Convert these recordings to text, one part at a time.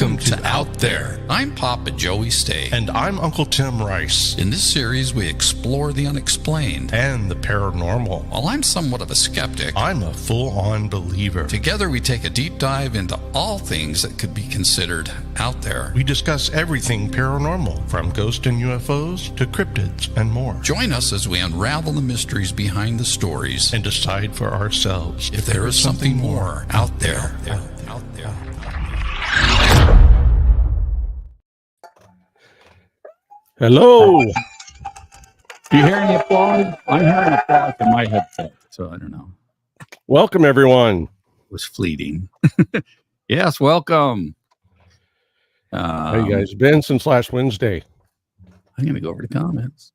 Welcome to Out There. I'm Papa Joey Stay. And I'm Uncle Tim Rice. In this series, we explore the unexplained and the paranormal. While I'm somewhat of a skeptic, I'm a full-on believer. Together, we take a deep dive into all things that could be considered out there. We discuss everything paranormal, from ghosts and UFOs to cryptids and more. Join us as we unravel the mysteries behind the stories and decide for ourselves if there is something more out there. Hello. You hearing applause? I'm hearing applause in my headset, so I don't know. Welcome, everyone. It was fleeting. Yes, welcome. How you guys been since last Wednesday? I'm going to go over the comments.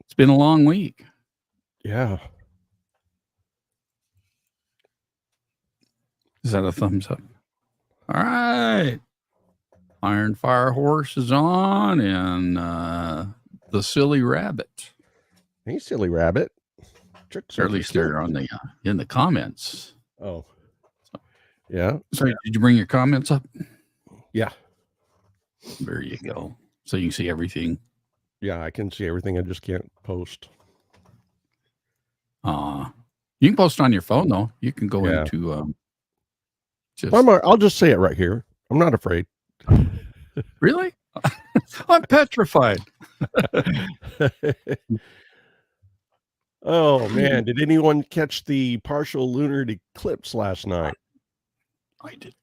It's been a long week. Yeah. Is that a thumbs up? All right. Iron Fire Horse is on, and the Silly Rabbit. Hey, Silly Rabbit. Tricks, or at least they're on the in the comments. Oh, yeah. So did you bring your comments up? Yeah. There you go. So you can see everything. Yeah, I can see everything. I just can't post. You can post on your phone though. You can go into I'll just say it right here. I'm not afraid. Really? I'm petrified. Oh man, did anyone catch the partial lunar eclipse last night? I did.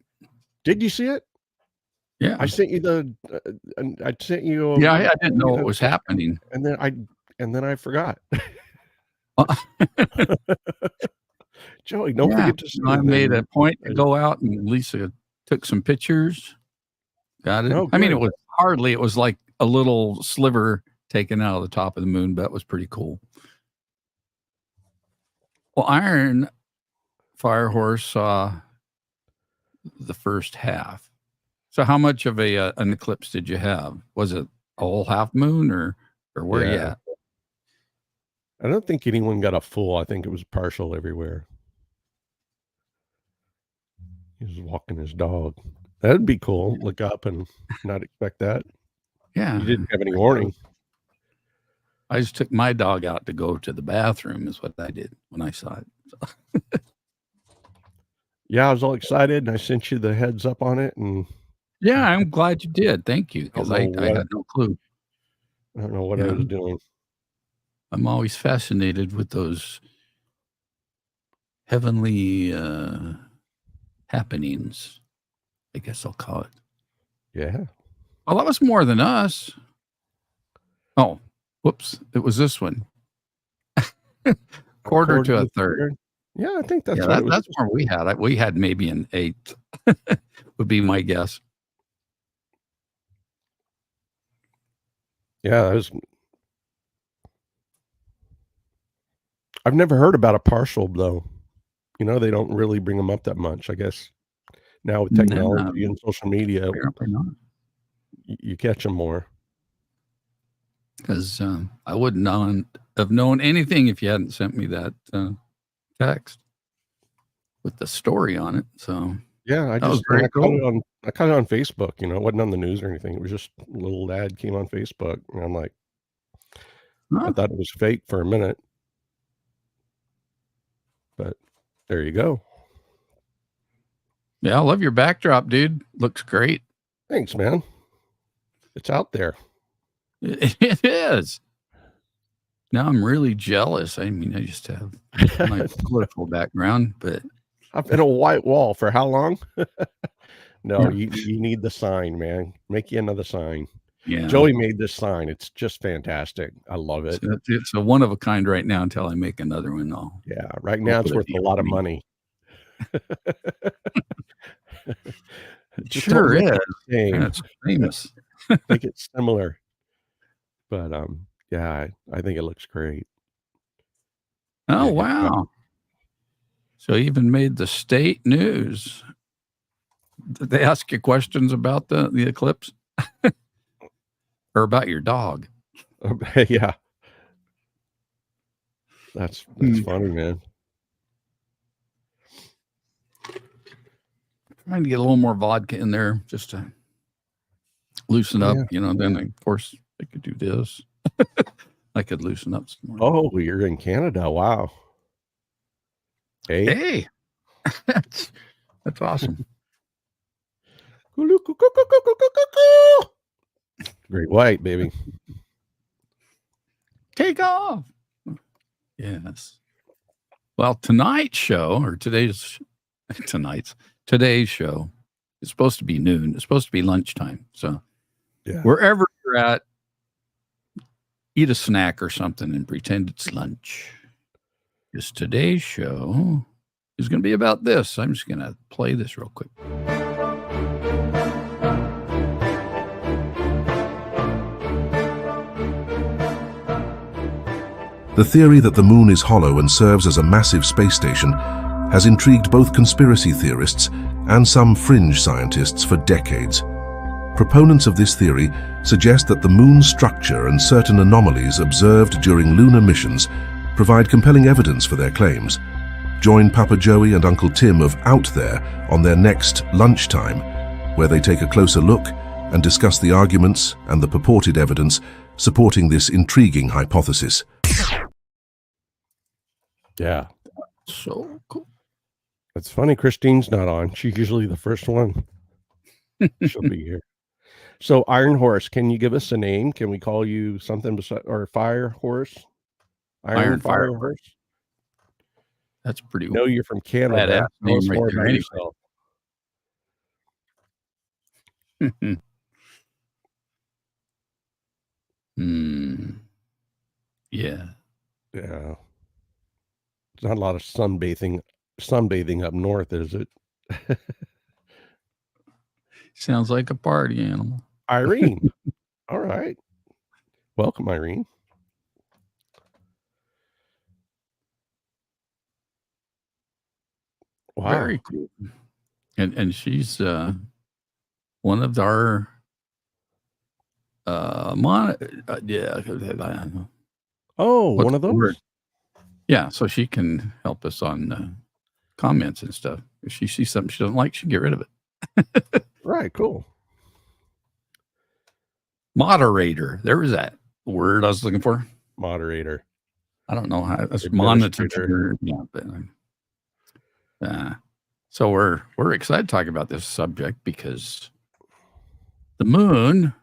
Did you see it? Yeah. I sent you I didn't know what was happening. And then I forgot. Joey, don't forget to see I made a point to go out, and Lisa took some pictures. Got it. Oh, I mean, it was like a little sliver taken out of the top of the moon, but it was pretty cool. Well, Iron Fire Horse saw the first half. So how much of an eclipse did you have? Was it a whole half moon or where you at? I don't think anyone got a full. I think it was partial everywhere. He was walking his dog. That'd be cool. Look up and not expect that. Yeah. You didn't have any warning. I just took my dog out to go to the bathroom is what I did when I saw it. Yeah, I was all excited, and I sent you the heads up on it. And yeah, I'm glad you did. Thank you, because I had no clue. I don't know what I was doing. I'm always fascinated with those heavenly happenings, I guess I'll call it. Yeah. Well, that was more than us. Oh, whoops. It was this one. quarter to a third. Yeah, I think that's that's where we had it. We had maybe an eighth, would be my guess. Yeah, I've never heard about a partial, though. You know, they don't really bring them up that much, I guess. Now with technology and social media, you catch them more. Because I wouldn't have known anything if you hadn't sent me that text with the story on it. So yeah, I caught it on Facebook. You know, it wasn't on the news or anything. It was just a little ad came on Facebook, and I'm like, I thought it was fake for a minute, but there you go. Yeah, I love your backdrop, dude. Looks great. Thanks, man. It's out there. It is. Now I'm really jealous. I mean, I just have my political background, but I've been a white wall for how long? No, you need the sign, man. Make you another sign. Yeah. Joey made this sign. It's just fantastic. I love it. It's a one of a kind right now until I make another one. Right now it's worth a lot of money. It sure is. It's famous. Make it similar. But I think it looks great. Oh wow. So even made the state news. Did they ask you questions about the eclipse? Or about your dog? Yeah. That's funny, man. trying to get a little more vodka in there just to loosen up, then of course I could do this. I could loosen up some more. Oh, you're in Canada. Wow. Hey. That's awesome. Great white, baby. Take off. Yes. Well, today's show is supposed to be noon. It's supposed to be lunchtime. So wherever you're at, eat a snack or something and pretend it's lunch. Because today's show is going to be about this. I'm just going to play this real quick. The theory that the moon is hollow and serves as a massive space station has intrigued both conspiracy theorists and some fringe scientists for decades. Proponents of this theory suggest that the moon's structure and certain anomalies observed during lunar missions provide compelling evidence for their claims. Join Papa Joey and Uncle Tim of Out There on their next Lunchtime, where they take a closer look and discuss the arguments and the purported evidence supporting this intriguing hypothesis. Yeah. So cool. It's funny Christine's not on. She's usually the first one. She'll be here. So Iron Horse, can you give us a name? Can we call you something beside, or Fire Horse? Iron Fire Horse? That's pretty cool. I know you're from Canada. Name right there anyway. Yeah. Yeah. There's not a lot of sunbathing up north, is it? Sounds like a party animal. Irene. All right. Welcome, Irene. Wow. Very cool. And she's one of our one of those? Yeah, so she can help us on comments and stuff. If she sees something she doesn't like, she can get rid of it. Right, cool. Moderator. There was that word I was looking for. Moderator. I don't know how that's monitor. Yeah, but so we're excited to talk about this subject because the moon,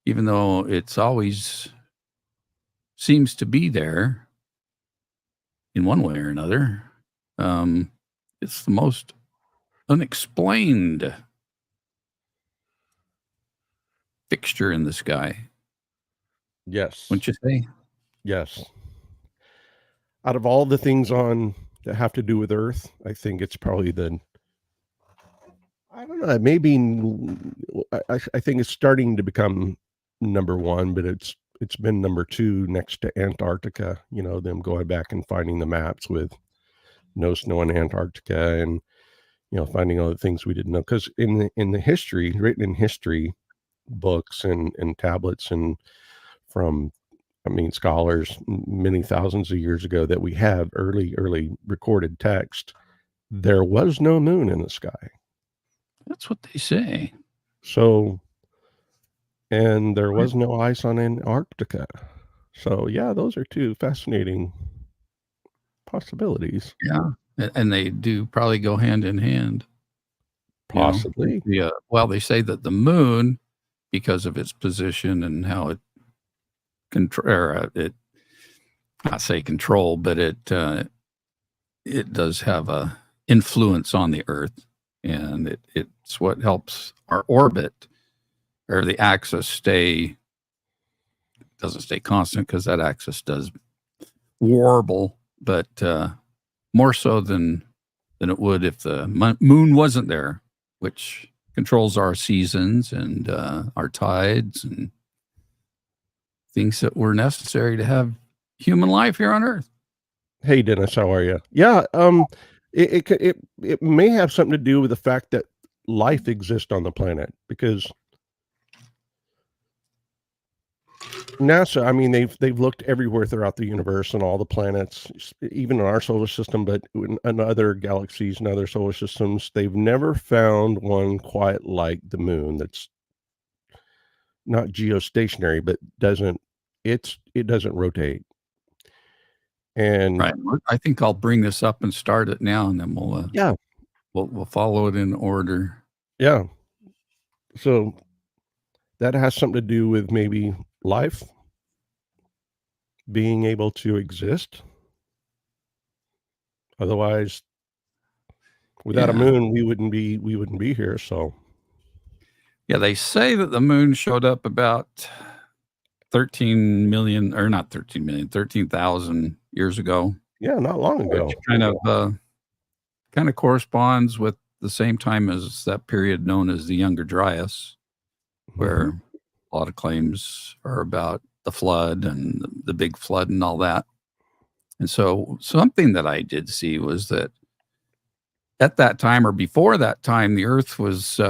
even though it's always seems to be there in one way or another, it's the most unexplained fixture in the sky. Yes. Wouldn't you say? Yes. Out of all the things on that have to do with Earth, I think it's probably I don't know, maybe I think it's starting to become number one, but it's been number two next to Antarctica, them going back and finding the maps with no snow in Antarctica and, finding all the things we didn't know. Because in the history, written in history books and tablets and from, scholars many thousands of years ago that we have early recorded text, there was no moon in the sky. That's what they say. So, and there was no ice on Antarctica. So, yeah, those are two fascinating possibilities. Yeah, and they do probably go hand in hand. Possibly. Yeah. Well, they say that the moon, because of its position and how it not say control, but it does have a influence on the Earth, and it's what helps our orbit or the axis doesn't stay constant because that axis does warble, but more so than it would if the moon wasn't there, which controls our seasons and our tides and things that were necessary to have human life here on Earth. Hey, Dennis, how are you? Yeah, it may have something to do with the fact that life exists on the planet, because NASA, I mean, they've looked everywhere throughout the universe and all the planets, even in our solar system, but in other galaxies and other solar systems, they've never found one quite like the moon that's not geostationary, but it doesn't rotate. And Right. I think I'll bring this up and start it now, and then yeah, we'll follow it in order. yeah. So that has something to do with maybe life being able to exist. Otherwise, without a moon, we wouldn't be here. So yeah, they say that the moon showed up about 13 million, or not 13 million, 13,000 years ago. yeah, not long ago. Which kind of corresponds with the same time as that period known as the Younger Dryas, where a lot of claims are about the flood and the big flood and all that. And so something that I did see was that at that time or before that time, the Earth was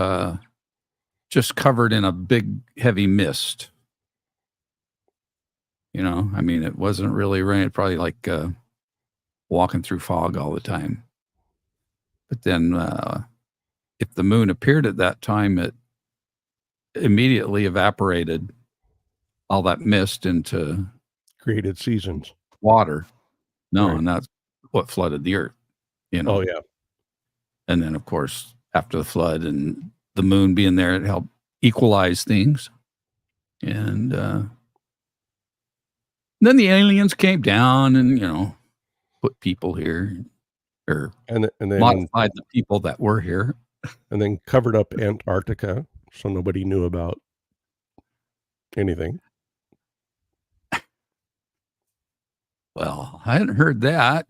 just covered in a big, heavy mist. You know, I mean, it wasn't really raining, probably like walking through fog all the time. But then if the moon appeared at that time, it immediately evaporated all that mist into Created seasons. water. No, Right. and that's what flooded the Earth, you know. Oh yeah. And then, of course, after the flood and the moon being there, it helped equalize things. And then the aliens came down and, you know, put people here, or And then modified the people that were here. and then covered up Antarctica so nobody knew about anything. Well, I hadn't heard that.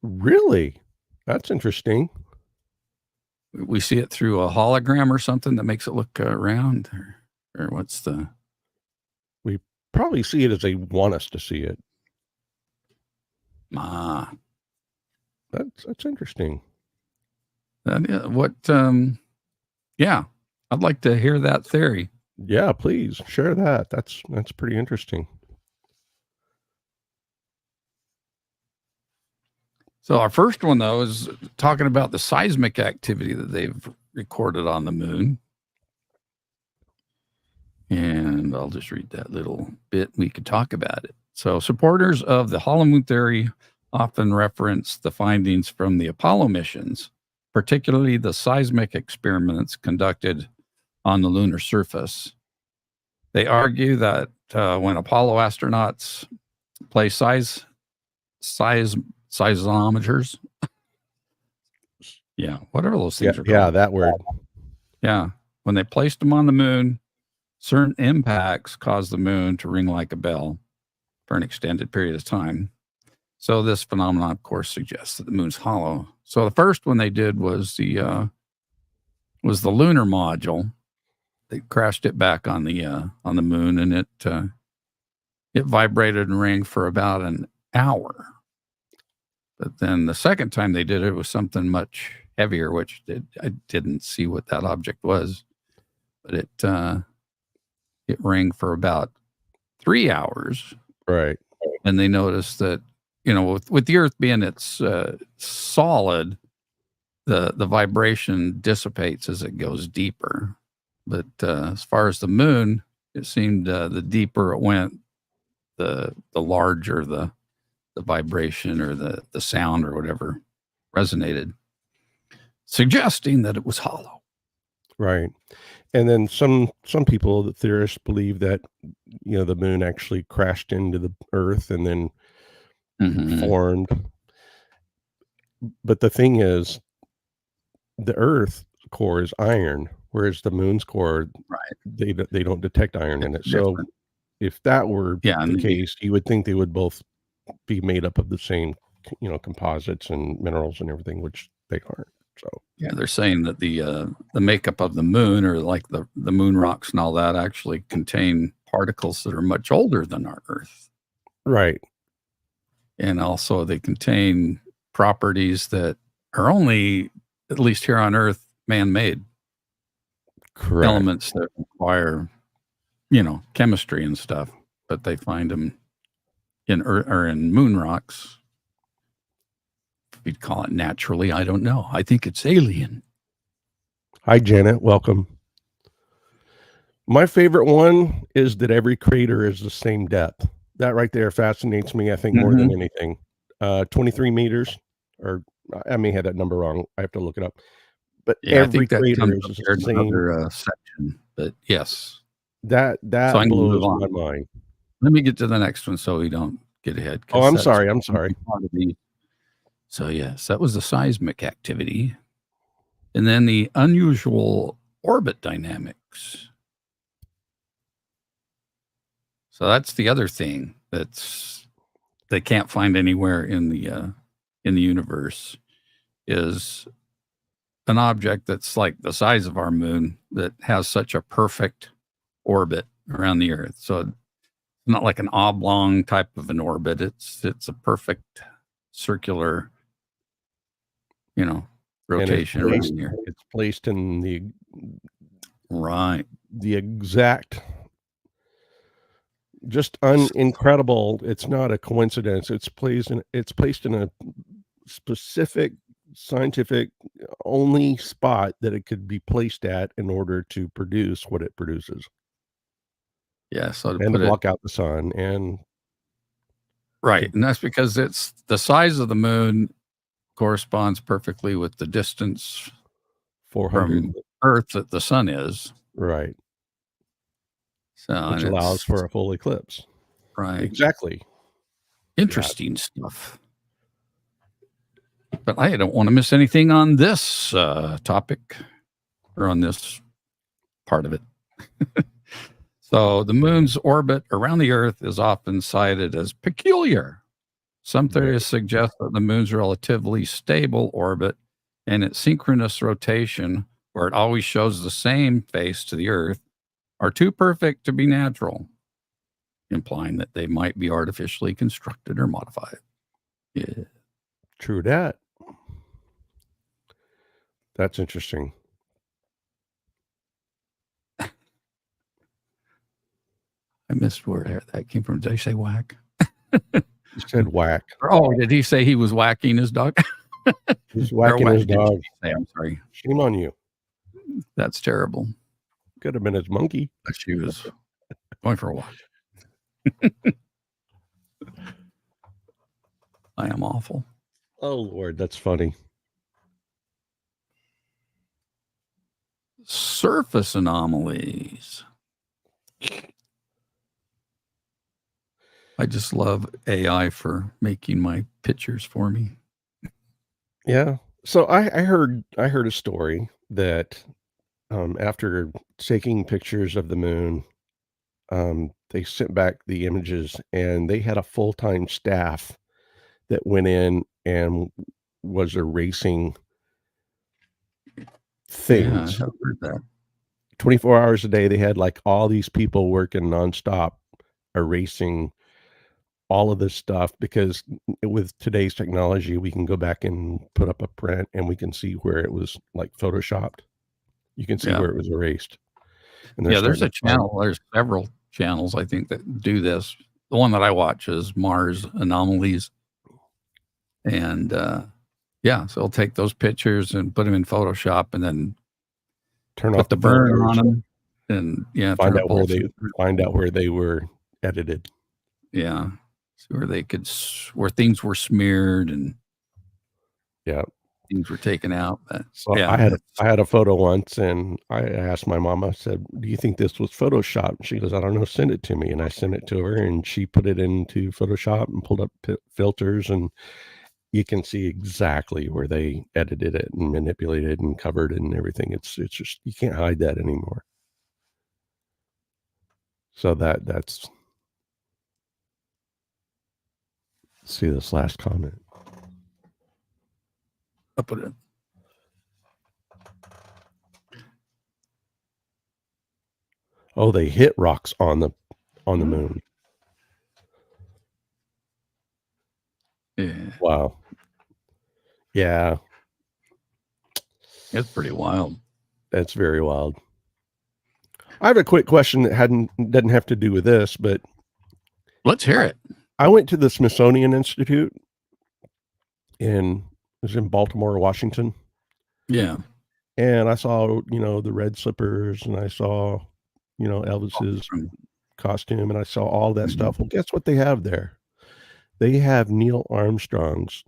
Really? That's interesting. We see it through a hologram or something that makes it look round, or what's the... We probably see it as they want us to see it. That's interesting. Yeah, I'd like to hear that theory. Yeah, please share that. That's pretty interesting. So our first one, though, is talking about the seismic activity that they've recorded on the moon. And I'll just read that little bit. We could talk about it. So supporters of the hollow moon theory often reference the findings from the Apollo missions, particularly the seismic experiments conducted on the lunar surface. They argue that when Apollo astronauts place seismometers, yeah, whatever those things are called. Yeah, that word. Yeah, when they placed them on the moon, certain impacts caused the moon to ring like a bell for an extended period of time. So this phenomenon, of course, suggests that the moon's hollow. So the first one they did was the lunar module. They crashed it back on the moon, and it vibrated and rang for about an hour. But then the second time they did it was something much heavier, which I didn't see what that object was, but it rang for about 3 hours. Right. And they noticed that, you know, with the Earth being it's solid, the vibration dissipates as it goes deeper. But as far as the moon, it seemed the deeper it went, the larger the vibration or the sound or whatever resonated, suggesting that it was hollow. Right. And then some people, the theorists, believe that, you know, the moon actually crashed into the Earth and then formed. But the thing is, the Earth core is iron, whereas the moon's core, they don't detect iron in it. So if that were the case, you would think they would both be made up of the same, you know, composites and minerals and everything, which they aren't. So yeah, they're saying that the makeup of the moon, or like the moon rocks and all that, actually contain particles that are much older than our Earth. Right. And also they contain properties that are only, at least here on Earth, man-made. Correct. Elements that require, you know, chemistry and stuff. but they find them in or in moon rocks. If we'd call it naturally, I don't know. I think it's alien. Hi, Janet. Welcome. My favorite one is that every crater is the same depth. That right there fascinates me, I think, more than anything. 23 meters, or I may have that number wrong. I have to look it up. But Yeah, every I think that crater comes is up there the in same. another section. But yes. That So I'm gonna blows move on. my mind. Let me get to the next one so we don't get ahead. Oh, I'm sorry. I'm sorry. So yes, that was the seismic activity. And then the unusual orbit dynamics. So that's the other thing that's they can't find anywhere in the universe, is an object that's like the size of our moon that has such a perfect orbit around the Earth. So it's not like an oblong type of an orbit. It's a perfect circular, rotation around here. It's placed in the exact, just incredible. It's not a coincidence. It's placed in a specific scientific only spot that it could be placed at in order to produce what it produces. Yeah, so to block out the sun and that's because it's the size of the moon corresponds perfectly with the distance 400 from Earth that the sun is. Right. So which allows for a full eclipse. Right. Exactly. Interesting stuff. But I don't want to miss anything on this topic or on this part of it. So the moon's orbit around the Earth is often cited as peculiar. Some theories suggest that the moon's relatively stable orbit and its synchronous rotation, where it always shows the same face to the Earth, are too perfect to be natural, implying that they might be artificially constructed or modified. Yeah. True that. That's interesting. I missed where that came from. Did I say whack? You said whack. Oh, did he say he was whacking his dog? He's whacking his dog. I'm sorry. Shame on you. That's terrible. Could have been his monkey. But she was going for a walk. I am awful. Oh, Lord, that's funny. Surface anomalies. I just love AI for making my pictures for me. Yeah. So I heard a story that after taking pictures of the moon, they sent back the images and they had a full-time staff that went in and was erasing things. Yeah, I've heard that. 24 hours a day, they had like all these people working nonstop, erasing all of this stuff, because with today's technology, we can go back and put up a print and we can see where it was like photoshopped. You can see where it was erased. And there's a channel. There's several channels, I think, that do this. The one that I watch is Mars Anomalies. And so they'll take those pictures and put them in Photoshop and then turn off the burn on them and find out where they were edited. Yeah. Where things were smeared and things were taken out. So I had a photo once, and I asked my mom, I said, "Do you think this was Photoshop?" And she goes, "I don't know, send it to me." And I sent it to her, and she put it into Photoshop and pulled up filters, and you can see exactly where they edited it and manipulated and covered and everything. It's just, you can't hide that anymore. So that's. Let's see this last comment. I'll put it. Oh, they hit rocks on the moon. Yeah. Wow. Yeah. It's pretty wild. That's very wild. I have a quick question that doesn't have to do with this, but Let's hear it. I went to the Smithsonian Institute it was in Baltimore, Washington. Yeah. And I saw, the red slippers, and I saw, Elvis's costume, and I saw all that stuff. Well, guess what they have there? They have Neil Armstrong's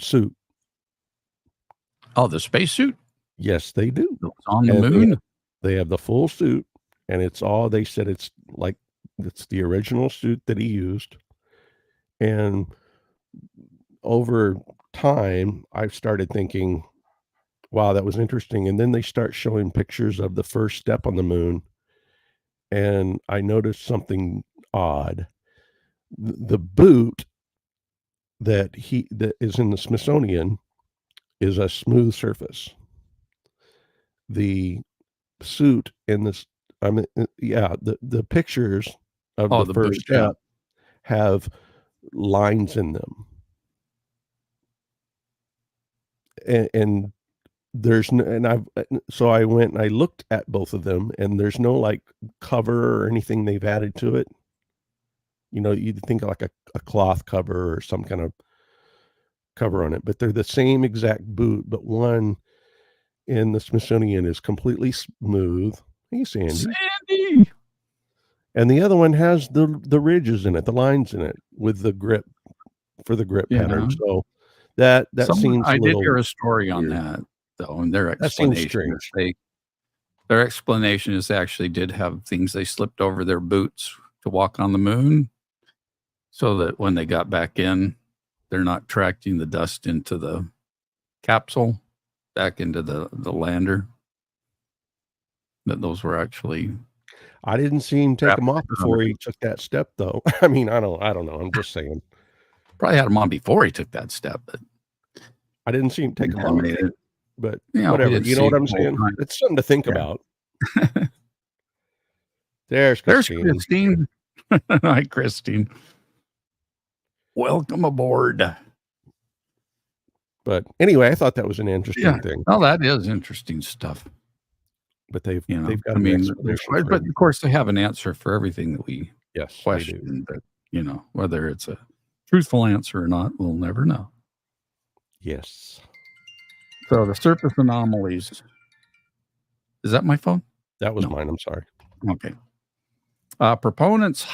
suit. Oh, the spacesuit? Yes, they do. On the moon? They have the full suit, and they said it's the original suit that he used. And over time, I've started thinking, wow, that was interesting. And then they start showing pictures of the first step on the moon. And I noticed something odd. The boot that is in the Smithsonian is a smooth surface. The suit in this, the pictures of the first step have lines in them. And there's no, so I went and I looked at both of them, and there's no like cover or anything they've added to it. You'd think like a cloth cover or some kind of cover on it, but they're the same exact boot, but one in the Smithsonian is completely smooth. Hey, Sandy. And the other one has the ridges in it, the lines in it, with the grip for the grip pattern. So that seems I did hear a story on that, though, and their explanation is they actually did have things they slipped over their boots to walk on the moon, so that when they got back in, they're not tracking the dust into the capsule back into the lander. That those were actually. I didn't see him take them off before he took that step, though. I mean, I don't know. I'm just saying. Probably had them on before he took that step, but I didn't see him take them off. But whatever, you know what I'm saying? It's something to think about. There's Christine. Hi, Christine. Welcome aboard. But anyway, I thought that was an interesting thing. Oh, that is interesting stuff. But they've got but of course they have an answer for everything that we question. But whether it's a truthful answer or not, we'll never know. Yes. So the surface anomalies. Is that my phone? That was mine. I'm sorry. Okay. Proponents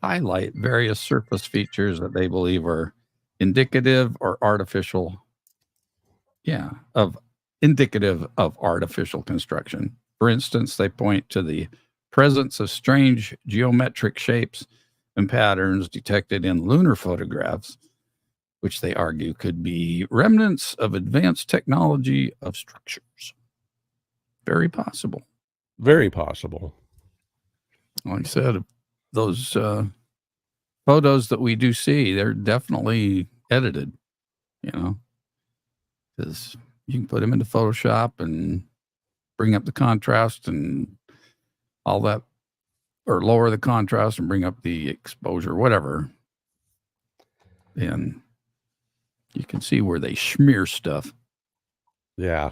highlight various surface features that they believe are indicative of artificial construction. For instance, they point to the presence of strange geometric shapes and patterns detected in lunar photographs, which they argue could be remnants of advanced technology of structures. Very possible. Very possible. Like I said, those photos that we do see, they're definitely edited, because you can put them into Photoshop and bring up the contrast and all that, or lower the contrast and bring up the exposure, whatever. And you can see where they smear stuff. Yeah.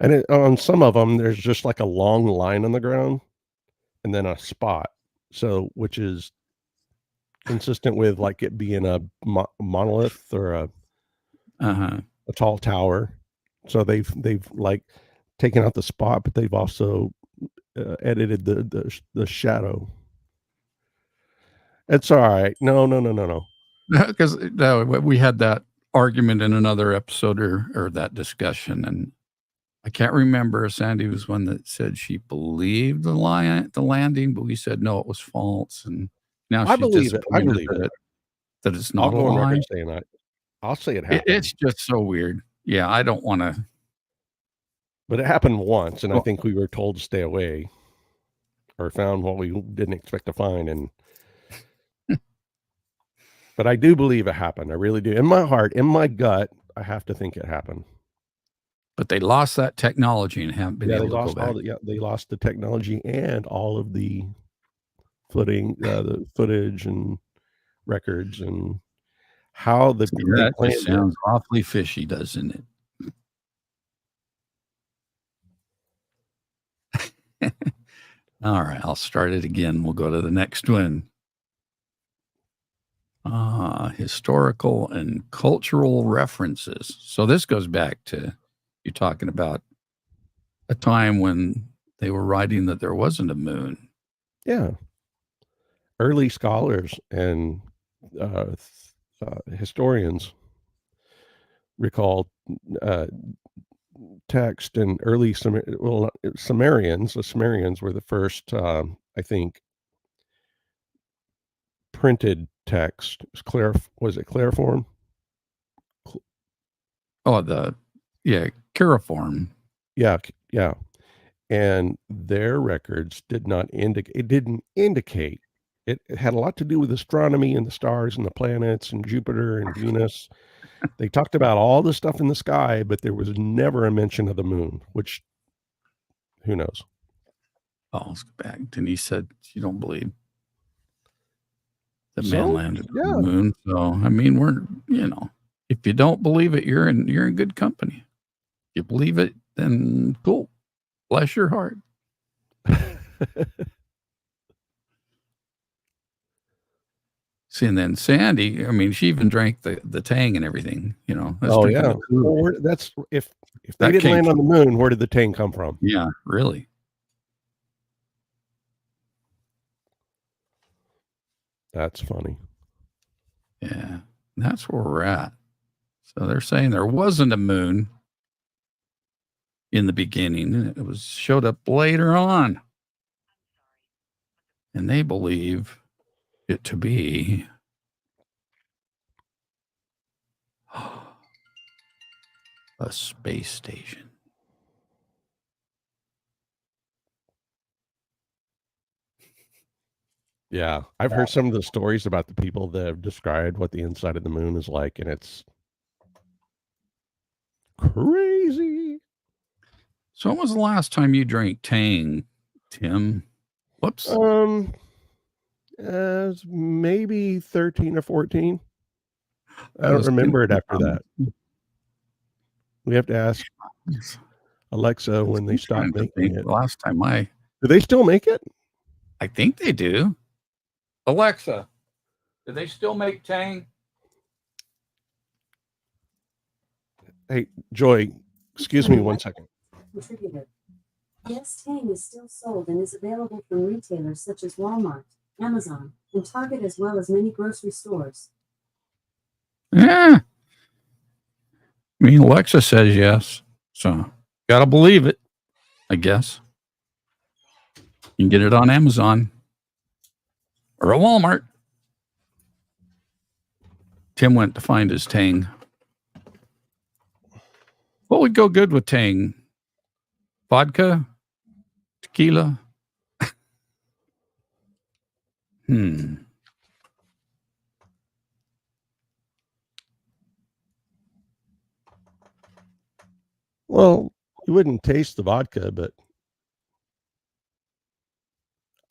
And on some of them, there's just like a long line on the ground and then a spot. So, which is consistent with like it being a monolith or a tall tower. So they've like taken out the spot, but they've also edited the shadow. It's all right. No. Because we had that argument in another episode or that discussion, and I can't remember. Sandy was one that said she believed the landing, but we said no, it was false. And now I believe it. I believe it. That it's not a lie. I'll say it happened. It's just so weird. Yeah, I don't want to. But it happened once, and I think we were told to stay away, or found what we didn't expect to find. And but I do believe it happened. I really do. In my heart, in my gut, I have to think it happened. But they lost that technology and haven't been able to go back. They lost the technology and all of the the footage and records and how that just sounds awfully fishy, doesn't it? All right, I'll start it again. We'll go to the next one. Historical and cultural references. So this goes back to you talking about a time when they were writing that there wasn't a moon. Yeah. Early scholars and historians recall text and early Sumerians. The Sumerians were the first, I think, printed text. Was it cuneiform? Cuneiform. Yeah. And their records didn't indicate. It had a lot to do with astronomy and the stars and the planets and Jupiter and Venus. They talked about all the stuff in the sky, but there was never a mention of the moon, which, who knows? Oh, let's go back. Denise said you don't believe that man landed on the moon. So, I mean, we're, if you don't believe it, you're in good company. If you believe it, then cool. Bless your heart. See, and then Sandy, I mean, she even drank the Tang and everything, That's well, that's if they didn't land on the moon, where did the Tang come from? Yeah, really. That's funny. Yeah, that's where we're at. So they're saying there wasn't a moon in the beginning. It showed up later on. And they believe it to be a space station. Yeah, I've heard some of the stories about the people that have described what the inside of the moon is like, and it's crazy. So when was the last time you drank Tang, Tim? Whoops. Maybe 13 or 14. I don't remember it after that. We have to ask Alexa when they stopped making it. Last time do they still make it? I think they do. Alexa, do they still make Tang? Hey, Joy, excuse me 1 second. Contributor. Yes, Tang is still sold and is available from retailers such as Walmart, Amazon, and Target, as well as many grocery stores. Yeah. I mean, Alexa says yes. So, gotta believe it, I guess. You can get it on Amazon or a Walmart. Tim went to find his Tang. What would go good with Tang? Vodka? Tequila? Well, you wouldn't taste the vodka, but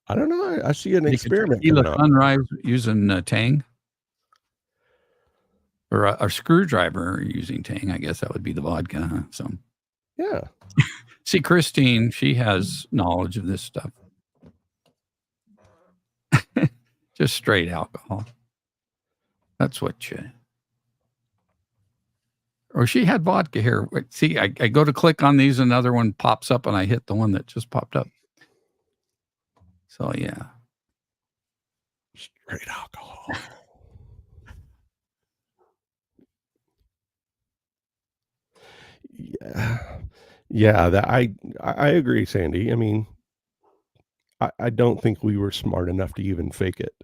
I don't know. I see an experiment. Tequila sunrise using Tang, or a screwdriver using Tang. I guess that would be the vodka. Huh? So, yeah. See, Christine, she has knowledge of this stuff. Just straight alcohol. That's what you. Or she had vodka here. See, I go to click on these, another one pops up, and I hit the one that just popped up. So, yeah. Straight alcohol. Yeah. That I agree, Sandy. I mean, I don't think we were smart enough to even fake it.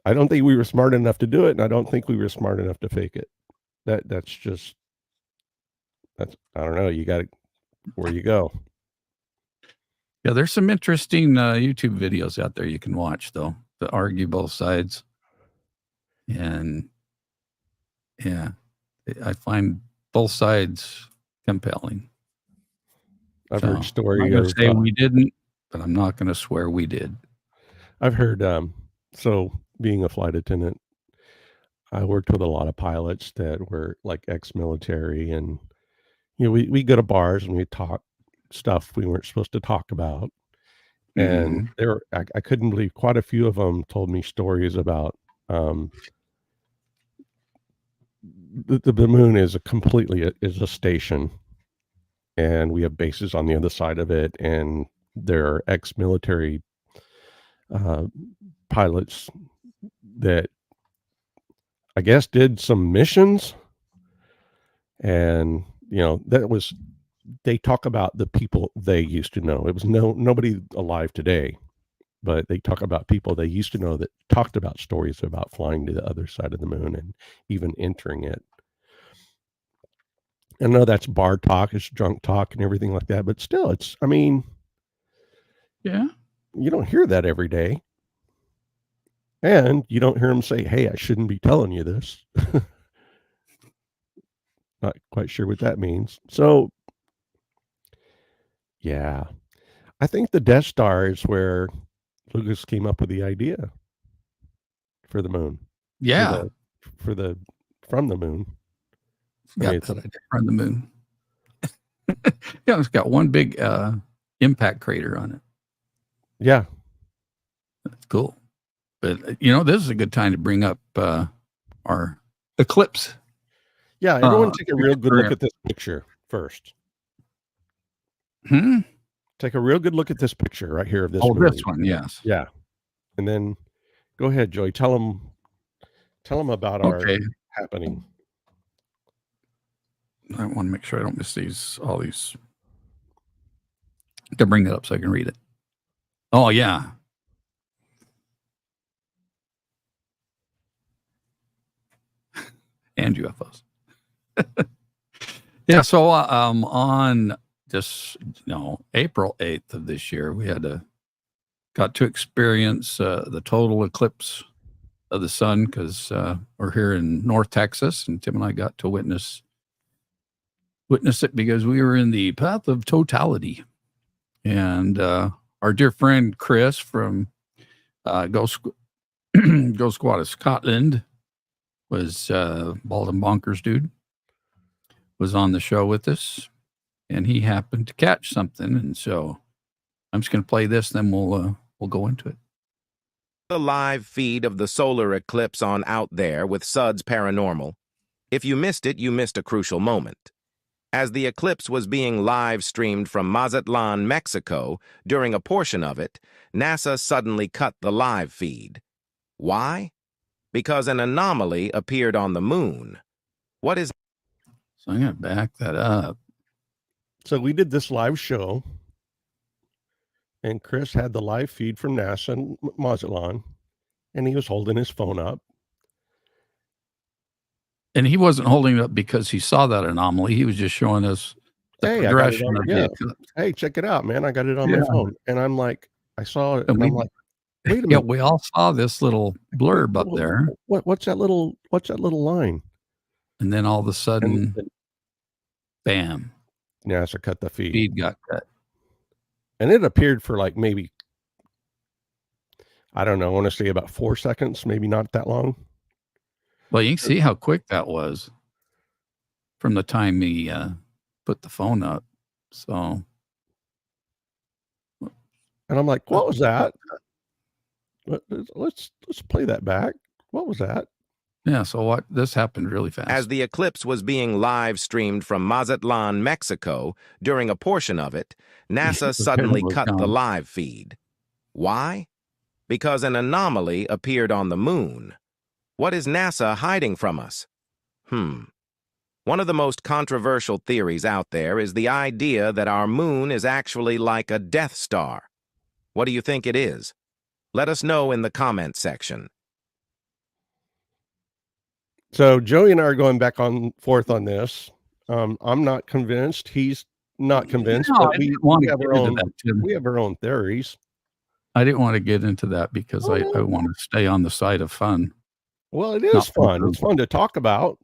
I don't think we were smart enough to do it, and I don't think we were smart enough to fake it. That's I don't know. You got to where you go. Yeah, there's some interesting YouTube videos out there you can watch, though, to argue both sides. And yeah, I find both sides compelling. I've heard stories. I'm going to say we didn't, but I'm not going to swear we did. I've heard, so being a flight attendant, I worked with a lot of pilots that were like ex-military, and, we go to bars and we talk stuff we weren't supposed to talk about. And I couldn't believe quite a few of them told me stories about the moon is is a station, and we have bases on the other side of it, and there are ex-military pilots that I guess did some missions, and they talk about the people they used to know. It was nobody alive today, but they talk about people they used to know that talked about stories about flying to the other side of the moon and even entering it. I know that's bar talk, it's drunk talk and everything like that, but still, yeah, you don't hear that every day. And you don't hear them say, hey, I shouldn't be telling you this. Not quite sure what that means. So, yeah, I think the Death Star is where Lucas came up with the idea for the moon. Yeah. From the moon. Got that idea from the moon. Yeah, it's got one big impact crater on it. Yeah. That's cool. But, this is a good time to bring up our eclipse. Yeah, everyone take a real good look at this picture first. Take a real good look at this picture right here of this moon. This one, yes. Yeah. And then go ahead, Joey. Tell them about our happening. I want to make sure I don't miss all these. To bring it up so I can read it. Oh, yeah. And UFOs. Yeah, so on just April 8th of this year, we got to experience the total eclipse of the sun, because we're here in North Texas, and Tim and I got to witness it because we were in the path of totality. And our dear friend Chris from Go Squad of Scotland was Bald and Bonkers dude, was on the show with us, and he happened to catch something. And so I'm just going to play this, then we'll go into it. The live feed of the solar eclipse on Out There with Suds Paranormal. If you missed it, you missed a crucial moment. As the eclipse was being live streamed from Mazatlan, Mexico, during a portion of it, NASA suddenly cut the live feed. Why? Because an anomaly appeared on the moon. What is... So I'm going to back that up. So we did this live show, and Chris had the live feed from NASA in Mazatlan, and he was holding his phone up. And he wasn't holding it up because he saw that anomaly. He was just showing us the progression of the eclipse. Hey, check it out, man. I got it on my phone. And I'm like, I saw it, and I'm like, wait a minute. Yeah, we all saw this little blurb up there. What's that little line? And then all of a sudden, bam. NASA cut the feed. Feed got cut. And it appeared for like maybe, I don't know, I want to say about 4 seconds, maybe not that long. Well, you can see how quick that was from the time he put the phone up. So, and I'm like, what was that? Let's play that back. What was that? Yeah, so this happened really fast. As the eclipse was being live streamed from Mazatlan, Mexico, during a portion of it, NASA suddenly cut the live feed. Why? Because an anomaly appeared on the moon. What is NASA hiding from us? One of the most controversial theories out there is the idea that our moon is actually like a Death Star. What do you think it is? Let us know in the comment section. So Joey and I are going back and forth on this. I'm not convinced. He's not convinced. No, but we have our own theories. I didn't want to get into that because I want to stay on the side of fun. Well, it is fun. It's fun to talk about.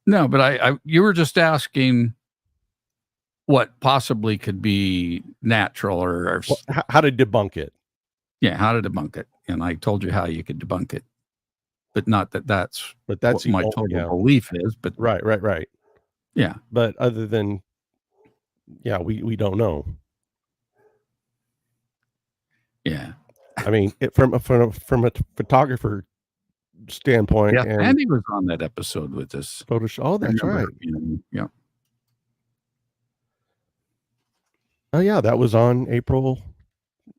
No, but you were just asking what possibly could be natural or how to debunk it. Yeah, how to debunk it. And I told you how you could debunk it. But not that's what my total belief is. But right. Yeah. But other than, we don't know. I mean, from a photographer standpoint, Yeah, and Andy was on that episode with us. Photoshop. Oh, that's right. Yeah. Oh, yeah, that was on April.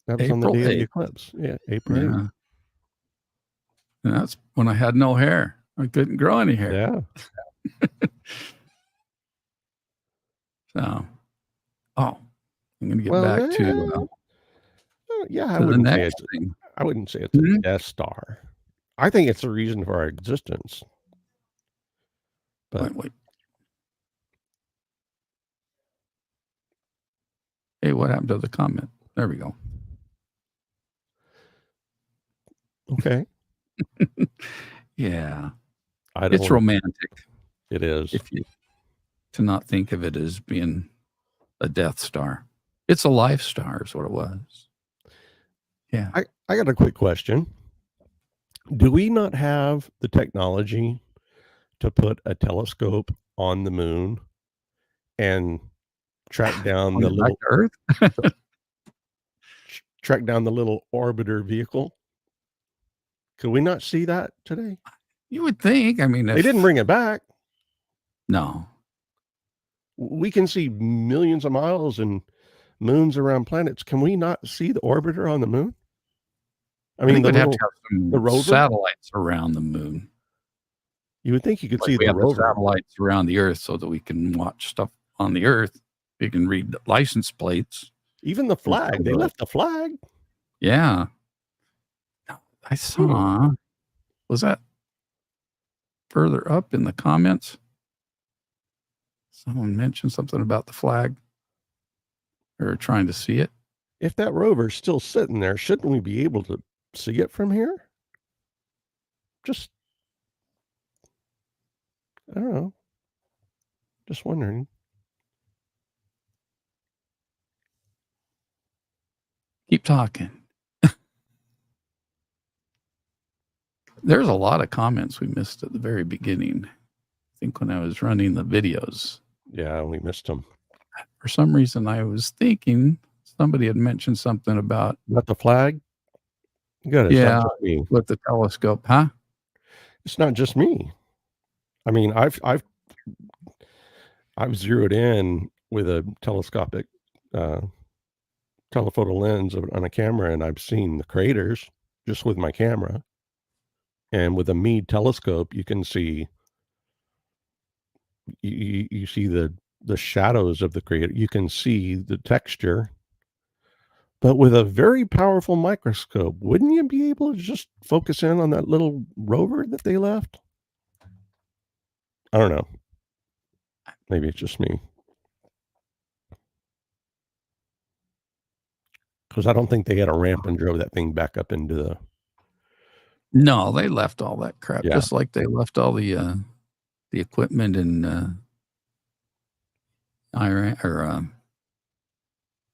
That was on the April day of the 8th. eclipse. Yeah, April 8th. Yeah. And that's when I had no hair. I couldn't grow any hair. Yeah. So, I'm going to get Well, back to yeah, I the wouldn't say next it's. thing. I wouldn't say it's a Mhm. Death Star. I think it's the reason for our existence. But Wait. Hey, what happened to the comment? There we go. okay, Yeah. I don't. It's romantic It is. if you to not think of it as being a Death Star. It's a life star is what it was. Yeah. I got a quick question. Do we not have the technology to put a telescope on the moon and track down the little Earth? track down the little orbiter vehicle? Could we not see that today? You would think. I mean, They didn't bring it back. No. We can see millions of miles and moons around planets. Can we not see the orbiter on the moon? I mean, think the we'd have little, to have some the rover? satellites around the moon. You would think you could Like see we the have the rover. satellites around the Earth so that we can watch stuff on the Earth. We can read license plates. Even the flag. They left the flag. Yeah. I saw. Was that further up in the comments? Someone mentioned something about the flag. Or trying to see it. If that rover's still sitting there, shouldn't we be able to see it from here? Just, I don't know. Just wondering. Keep talking. There's a lot of comments we missed at the very beginning. I think when I was running the videos. Yeah, we missed them. For some reason, I was thinking somebody had mentioned something about the flag. Good. It's not just me. With the telescope, huh? It's not just me. I mean, I've zeroed in with a telescopic telephoto lens on a camera, and I've seen the craters just with my camera. And with a Meade telescope, you can see you see the shadows of the crater. You can see the texture. But with a very powerful microscope, wouldn't you be able to just focus in on that little rover that they left? I don't know. Maybe it's just me. Because I don't think they had a ramp and drove that thing back up into the... No, they left all that crap, Yeah. just like they left all the equipment in Iran or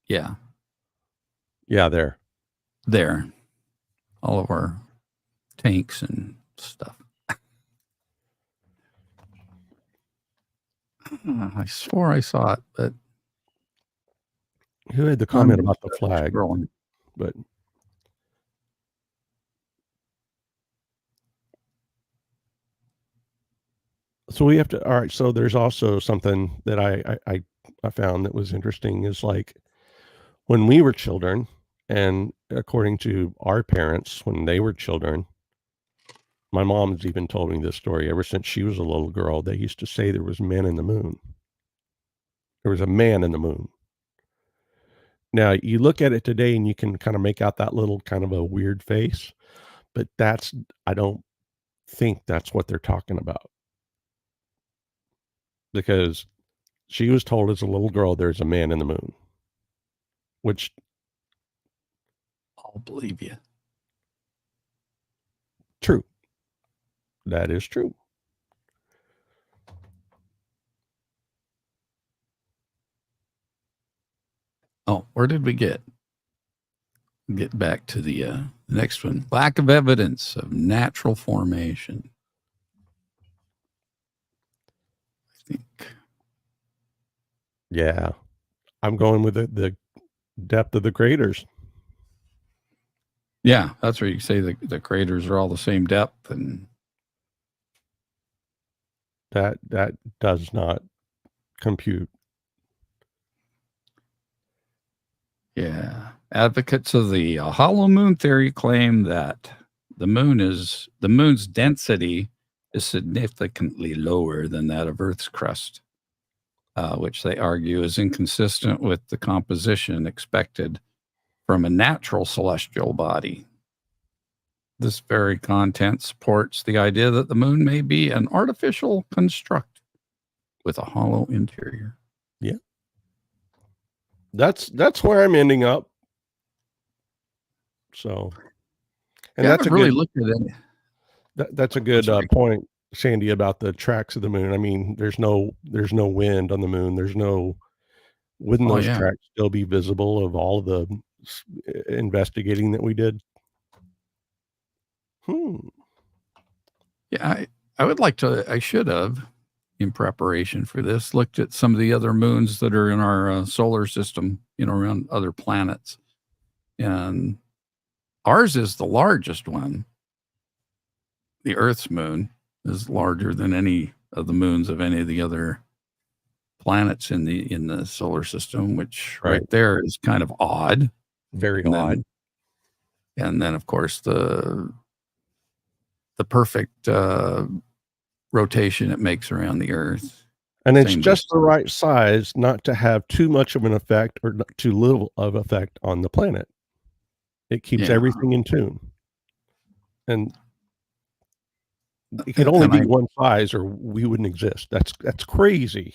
yeah. Yeah, there. All of our tanks and stuff. I swore I saw it, but Who had the comment about the flag? Scrolling. But so we have to. All right. So there's also something that I found that was interesting is like when we were children, and according to our parents when they were children, my mom's even told me this story. Ever since she was a little girl, they used to say there was men in the moon. There was a man in the moon. Now you look at it today and you can kind of make out that little kind of a weird face, but I don't think that's what they're talking about. Because she was told as a little girl, there's a man in the moon, which I'll believe you. True. That is true. Oh, where did we get back to the next one? Lack of evidence of natural formation. I think. Yeah. I'm going with the depth of the craters. Yeah, that's where you say the craters are all the same depth, and that does not compute. yeah. Advocates of the hollow moon theory claim that the moon's density is significantly lower than that of Earth's crust, which they argue is inconsistent with the composition expected from a natural celestial body. This very content supports the idea that the moon may be an artificial construct with a hollow interior. Yeah. That's where I'm ending up. So, and Yeah, that's I a really good, looked at it. that's a good point, Sandy, about the tracks of the moon. I mean, there's no wind on the moon. Wouldn't those Yeah. tracks still be visible of all the investigating that we did? Yeah, I should have, in preparation for this, looked at some of the other moons that are in our solar system, around other planets. And ours is the largest one. The Earth's moon is larger than any of the moons of any of the other planets in the solar system, which right there is kind of odd. Very odd. And then, of course, the perfect rotation it makes around the Earth. And it's just the right size not to have too much of an effect or too little of effect on the planet. It keeps everything in tune. And it could only be one size or we wouldn't exist. That's crazy.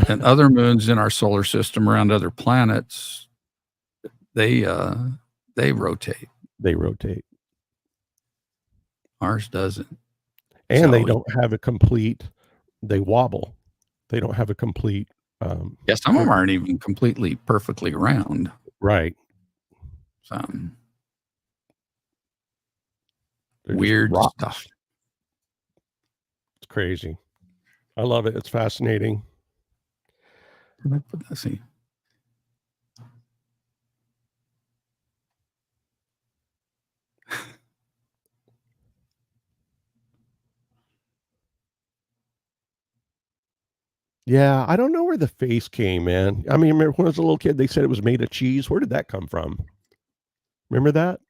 And other moons in our solar system around other planets, they rotate. They rotate. Ours doesn't. And they don't have they wobble. They don't have a complete some of them aren't even completely perfectly round. Right. Some weird stuff. It's crazy. I love it. It's fascinating. Let's see. Yeah, I don't know where the face came, man. I mean, remember when I was a little kid, they said it was made of cheese. Where did that come from? Remember that?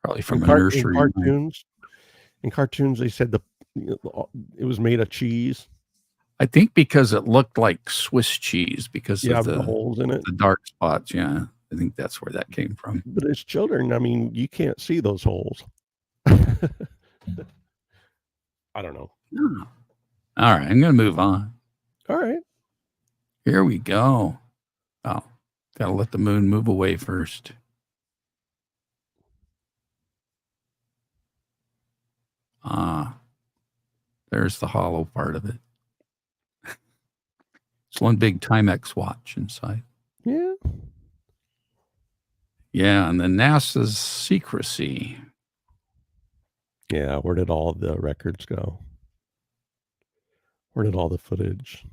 Probably from a nursery. In cartoons, they said it was made of cheese. I think because it looked like Swiss cheese because of the holes in it, the dark spots. Yeah, I think that's where that came from. But as children, I mean, you can't see those holes. I don't know. No. All right, I'm going to move on. All right. Here we go. Oh, got to let the moon move away first. There's the hollow part of it. It's one big Timex watch inside. Yeah. Yeah, and then NASA's secrecy. Yeah, where did all the records go? Where did all the footage?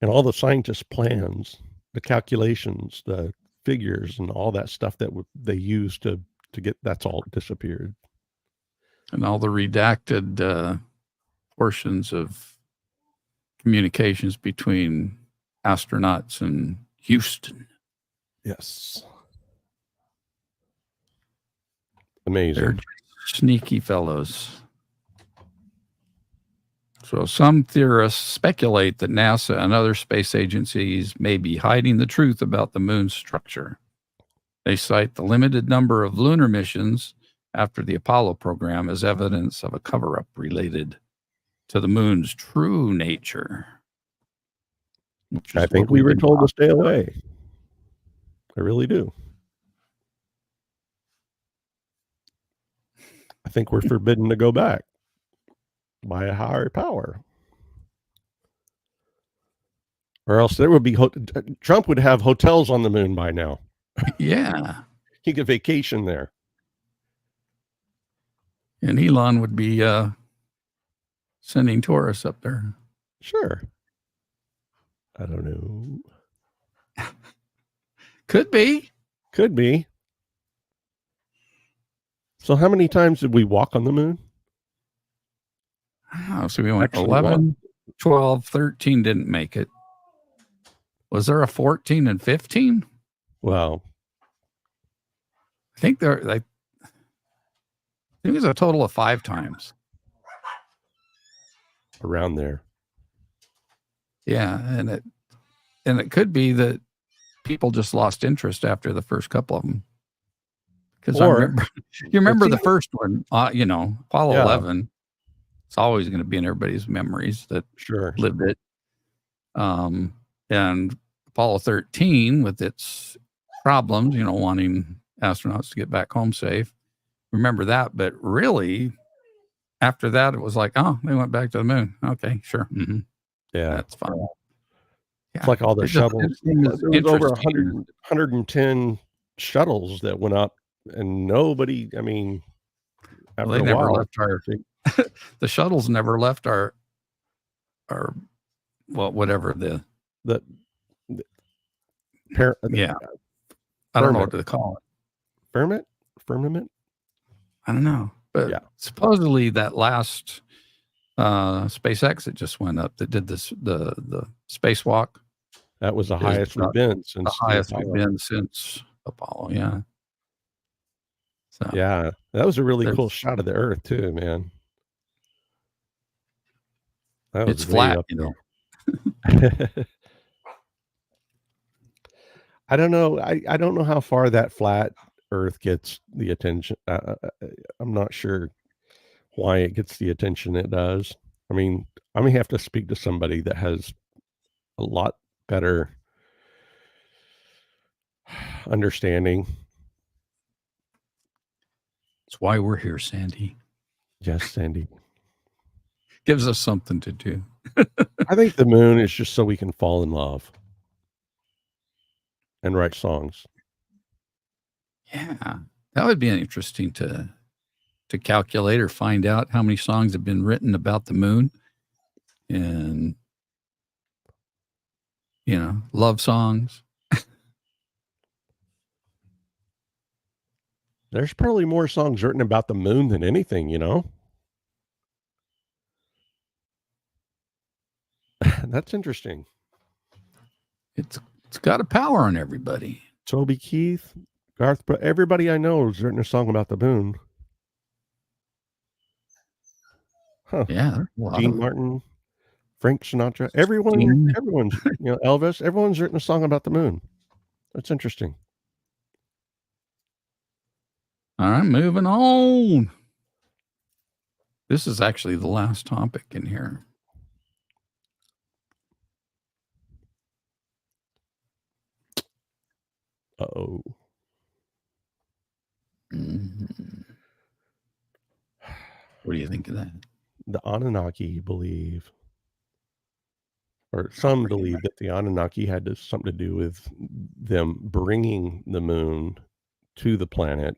And all the scientists' plans, the calculations, the figures, and all that stuff that they used to get, that's all disappeared. And all the redacted portions of communications between astronauts and Houston. Yes. Amazing. They're sneaky fellows. So some theorists speculate that NASA and other space agencies may be hiding the truth about the moon's structure. They cite the limited number of lunar missions after the Apollo program as evidence of a cover-up related to the moon's true nature. I think we were told to stay away. I really do. I think we're forbidden to go back by a higher power. Or else there would be, Trump would have hotels on the moon by now. Yeah. He could vacation there. And Elon would be sending tourists up there. Sure. I don't know. Could be. Could be. So how many times did we walk on the moon? Oh, so we went Actually 11, 12, 13 didn't make it. Was there a 14 and 15? Well, I think it was a total of 5 times. around there. Yeah, and it could be that people just lost interest after the first couple of them. Because you remember the first one, Apollo 11. It's always going to be in everybody's memories that lived it. And Apollo 13 with its problems, wanting astronauts to get back home safe. Remember that, but really, after that, it was like, oh, they went back to the moon. Okay, sure. Mm-hmm. Yeah, that's fine. Yeah. It's like all the shuttles. There was over 110 shuttles that went up, and nobody. I mean, after they a never while, left our. The shuttles never left our whatever the yeah. I don't know what to call it. Firmament. I don't know, but supposedly that last SpaceX that just went up that did this the spacewalk. That was the highest we've been since Apollo. Yeah. So yeah, that was a really cool shot of the Earth too, man. It's flat, I don't know. I don't know how far that flat Earth gets the attention. I'm not sure why it gets the attention it does. I mean, I'm gonna have to speak to somebody that has a lot better understanding. That's why we're here, Sandy. Yes, Sandy. Gives us something to do. I think the moon is just so we can fall in love and write songs. Yeah, that would be interesting to calculate or find out how many songs have been written about the moon, and love songs. There's probably more songs written about the moon than anything, That's interesting. It's got a power on everybody. Toby Keith, Garth, but everybody I know has written a song about the moon. Huh. Yeah. Gene Martin, Frank Sinatra, everyone's, Elvis, everyone's written a song about the moon. That's interesting. All right, moving on. This is actually the last topic in here. Uh-oh. Mm-hmm. What do you think of that? The Anunnaki believe, or some believe that the Anunnaki had something to do with them bringing the moon to the planet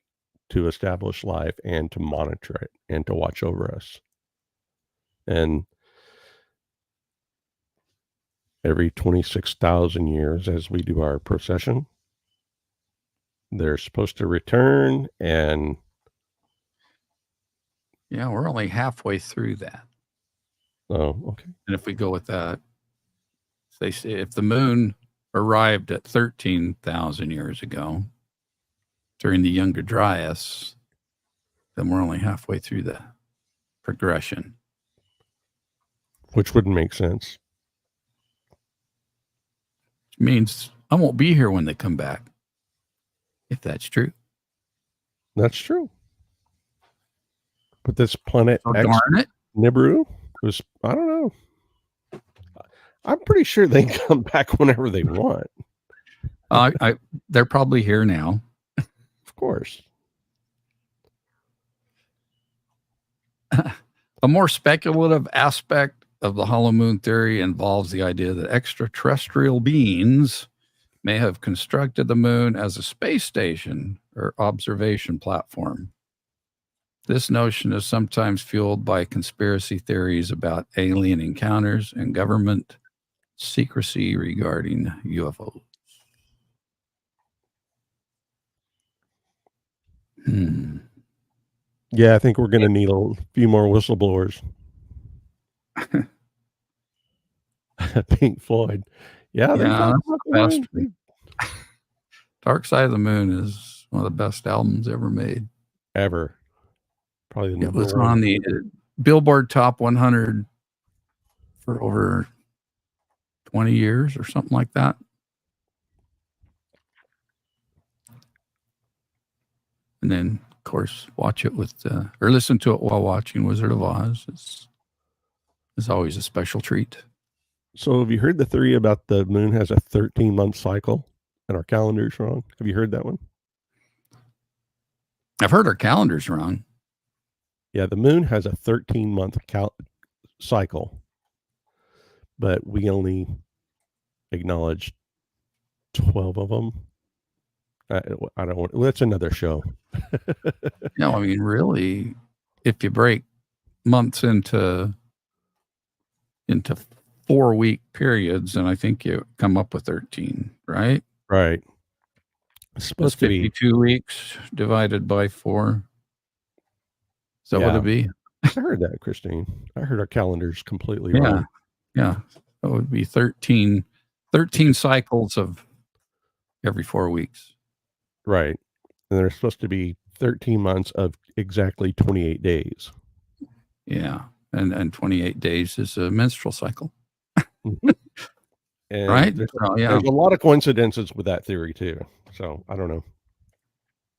to establish life and to monitor it and to watch over us. And every 26,000 years, as we do our procession, they're supposed to return. And yeah, we're only halfway through that. Oh, okay. And if we go with that, they say if the moon arrived at 13,000 years ago during the Younger Dryas, then we're only halfway through the progression. Which wouldn't make sense. Which means I won't be here when they come back. If that's true. That's true. But this planet Oh, X, darn it. Nibiru, was, I don't know. I'm pretty sure they come back whenever they want. They're probably here now. Of course. A more speculative aspect of the hollow moon theory involves the idea that extraterrestrial beings may have constructed the moon as a space station or observation platform. This notion is sometimes fueled by conspiracy theories about alien encounters and government secrecy regarding UFOs. Yeah, I think we're going to need a few more whistleblowers. Pink Floyd. Yeah, they talk about the moon. Dark Side of the Moon is one of the best albums ever made. Ever. Probably the number one. It was on the Billboard Top 100 for over 20 years or something like that. And then, of course, watch it with, or listen to it while watching Wizard of Oz. It's always a special treat. So have you heard the theory about the moon has a 13-month cycle and our calendar's wrong? Have you heard that one? I've heard our calendar's wrong. Yeah, the moon has a 13-month cycle, but we only acknowledge 12 of them. I don't want. Well, that's another show. No, I mean, really, if you break months into 4-week periods, and I think you come up with 13, right? Right. It's supposed to be 52 weeks divided by 4. Is that what it'd be? I heard that, Christine. I heard our calendar's completely wrong. Yeah. It would be 13 cycles of every 4 weeks. Right. And there's supposed to be 13 months of exactly 28 days. Yeah. And 28 days is a menstrual cycle. And right? There's a lot of coincidences with that theory too. So I don't know.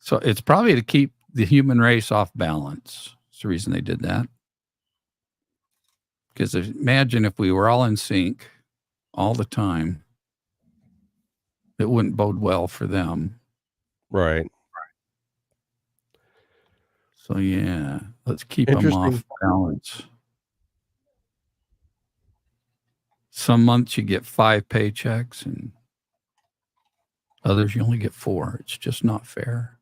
So it's probably to keep the human race off balance. That's the reason they did that. Because imagine if we were all in sync all the time, it wouldn't bode well for them. Right. So yeah, let's keep them off balance. Some months you get 5 paychecks and others you only get 4. It's just not fair.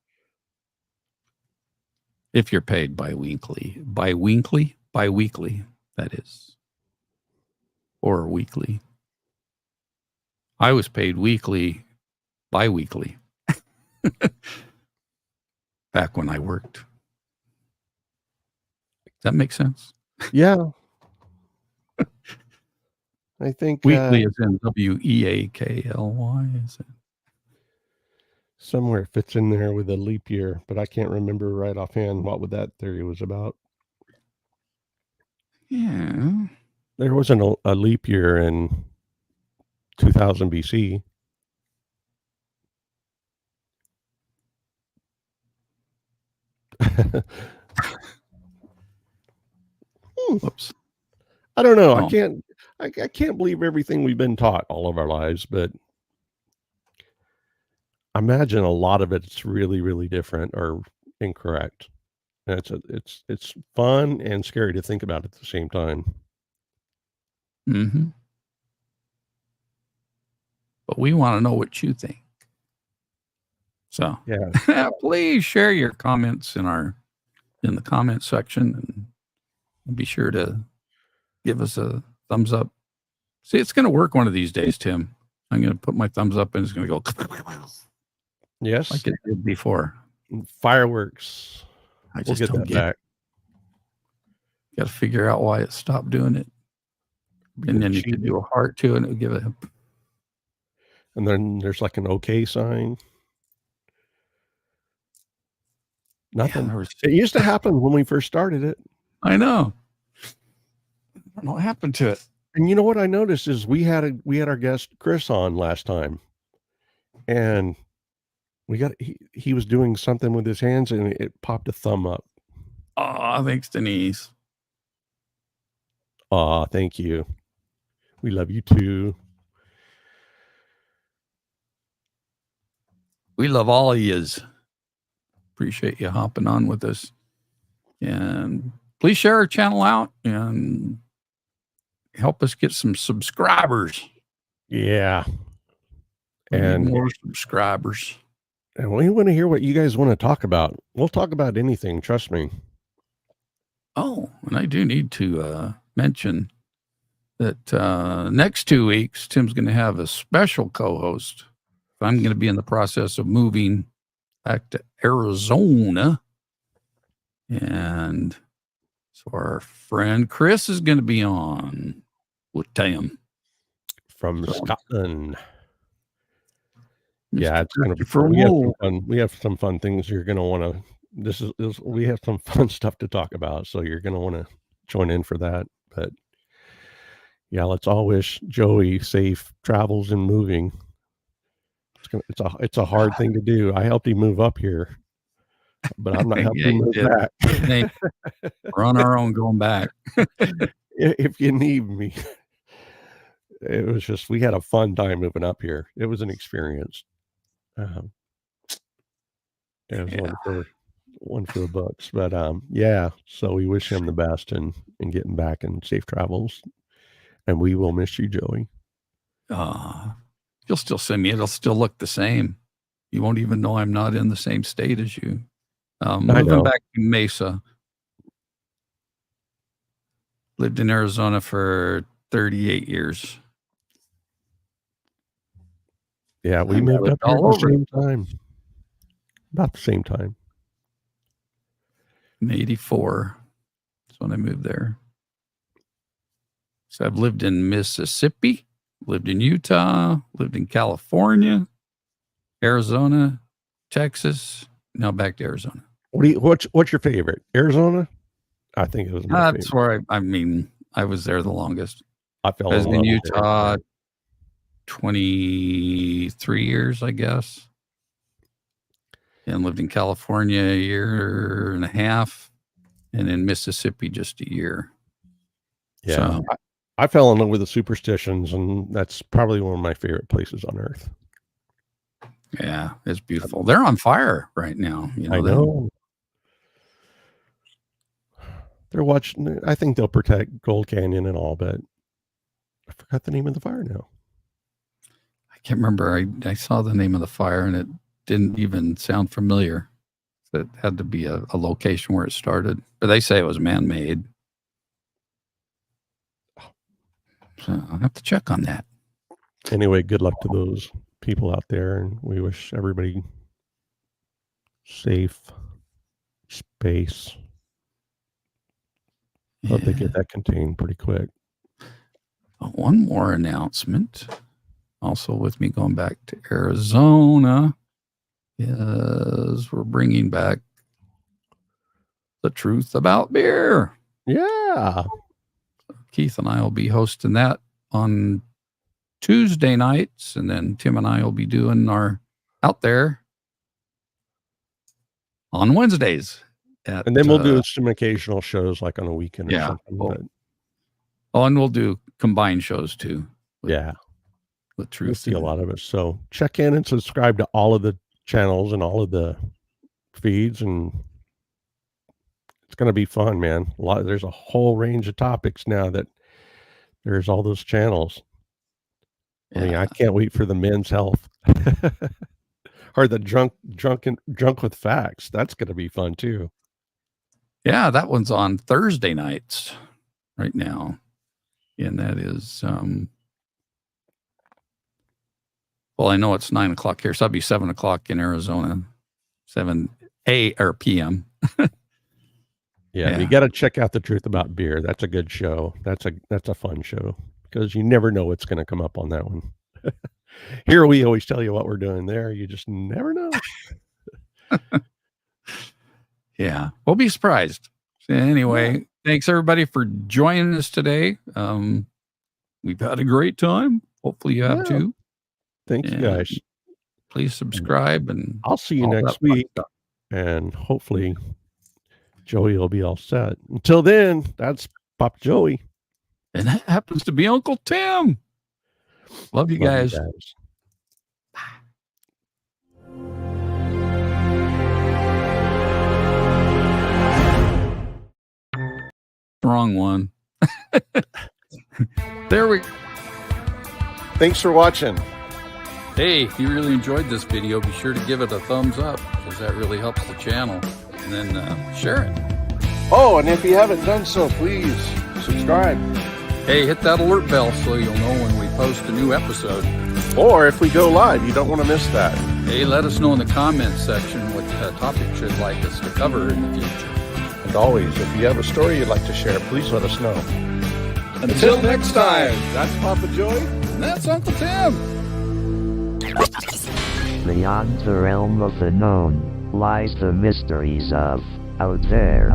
If you're paid biweekly, that is, or weekly. I was paid weekly, biweekly, back when I worked. Does that make sense? Yeah. I think weekly is in WEAKLY. Is it? Somewhere fits in there with a leap year, but I can't remember right offhand what that theory was about. Yeah. There wasn't a leap year in 2000 BC. Whoops. I don't know. Oh. I can't believe everything we've been taught all of our lives, but I imagine a lot of it's really, really different or incorrect. And it's fun and scary to think about at the same time. Mm-hmm. But we want to know what you think. So yeah, please share your comments in the comment section, and be sure to give us a thumbs up. See, it's going to work one of these days, Tim. I'm going to put my thumbs up and it's going to go. Yes, like it did before. Fireworks. I just we'll get don't that back. Got to figure out why it stopped doing it. And then you could do a heart too, and it would give it. And then there's like an OK sign. Nothing. Yeah, it used to happen when we first started it. I know. I don't know what happened to it. And you know what I noticed is we had our guest Chris on last time, and he was doing something with his hands, and it popped a thumb up. Oh, thanks, Denise. Oh, thank you. We love you too. We love all of yous. Appreciate you hopping on with us. And please share our channel out and help us get some subscribers. Yeah. And more subscribers. And we want to hear what you guys want to talk about. We'll talk about anything, trust me. Oh, and I do need to mention that next 2 weeks, Tim's going to have a special co-host. I'm going to be in the process of moving back to Arizona. And so our friend Chris is going to be on with Tim. From Scotland. Mr. Yeah, it's going to be Christopher fun. Moore. We have some fun things you're going to want to. We have some fun stuff to talk about, so you're going to want to join in for that. But yeah, let's all wish Joey safe travels and moving. It's a hard thing to do. I helped him move up here, but I'm not helping him move back. We're on our own going back. If you need me. It was just, we had a fun time moving up here. It was an experience. It was one for the books. But yeah, so we wish him the best in getting back and safe travels. And we will miss you, Joey. You'll still send me. It'll still look the same. You won't even know I'm not in the same state as you. Moving back to Mesa. Lived in Arizona for 38 years. Yeah, we moved up here at the same time. About the same time. In 84. That's when I moved there. So I've lived in Mississippi, lived in Utah, lived in California, Arizona, Texas, now back to Arizona. What's your favorite? Arizona? I think it was my That's favorite. where I was there the longest. I fell I was in love in with Utah Arizona. 23 years, I guess. And lived in California a year and a half, and in Mississippi just a year. Yeah. So, I fell in love with the superstitions, and that's probably one of my favorite places on earth. yeah, it's beautiful. They're on fire right now. You know, I know. They're watching. I think they'll protect Gold Canyon and all, but I forgot the name of the fire now. I can't remember. I saw the name of the fire, and it didn't even sound familiar. It had to be a location where it started. But they say it was man-made. So I'll have to check on that. Anyway, good luck to those people out there, and we wish everybody safe space. Hope they get that contained pretty quick. One more announcement. Also with me going back to Arizona is we're bringing back the truth about beer. Yeah. Keith and I will be hosting that on Tuesday nights, and then Tim and I will be doing our out there on Wednesdays. And then we'll do some occasional shows like on a weekend or something. And we'll do combined shows too. With Truth. You'll see a lot of it. So check in and subscribe to all of the channels and all of the feeds, and it's going to be fun, man. There's a whole range of topics now that there's all those channels. I mean, I can't wait for the men's health or the drunk with facts. That's going to be fun too. Yeah, that one's on Thursday nights right now. And that is, well, I know it's 9 o'clock here, so that'd be 7 o'clock in Arizona, 7 p.m. Yeah, you got to check out The Truth About Beer. That's a good show. That's a fun show because you never know what's going to come up on that one. Here we always tell you what we're doing. There, you just never know. Yeah, we'll be surprised. Anyway, thanks everybody for joining us today. We've had a great time. Hopefully you have too. Thanks, guys. Please subscribe, and I'll see you next week. And hopefully Joey will be all set. Until then, that's Pop Joey. And that happens to be Uncle Tim. Love you guys. Wrong one. There we go. Thanks for watching. Hey, if you really enjoyed this video, be sure to give it a thumbs up because that really helps the channel. And then share it. Oh, and if you haven't done so, please subscribe. Hey, hit that alert bell so you'll know when we post a new episode. Or if we go live, you don't want to miss that. Hey, let us know in the comments section what topics you'd like us to cover in the future. And always, if you have a story you'd like to share, please let us know. Until next time, that's Papa Joy. and that's Uncle Tim. Beyond the realm of the known lies the mysteries of out there.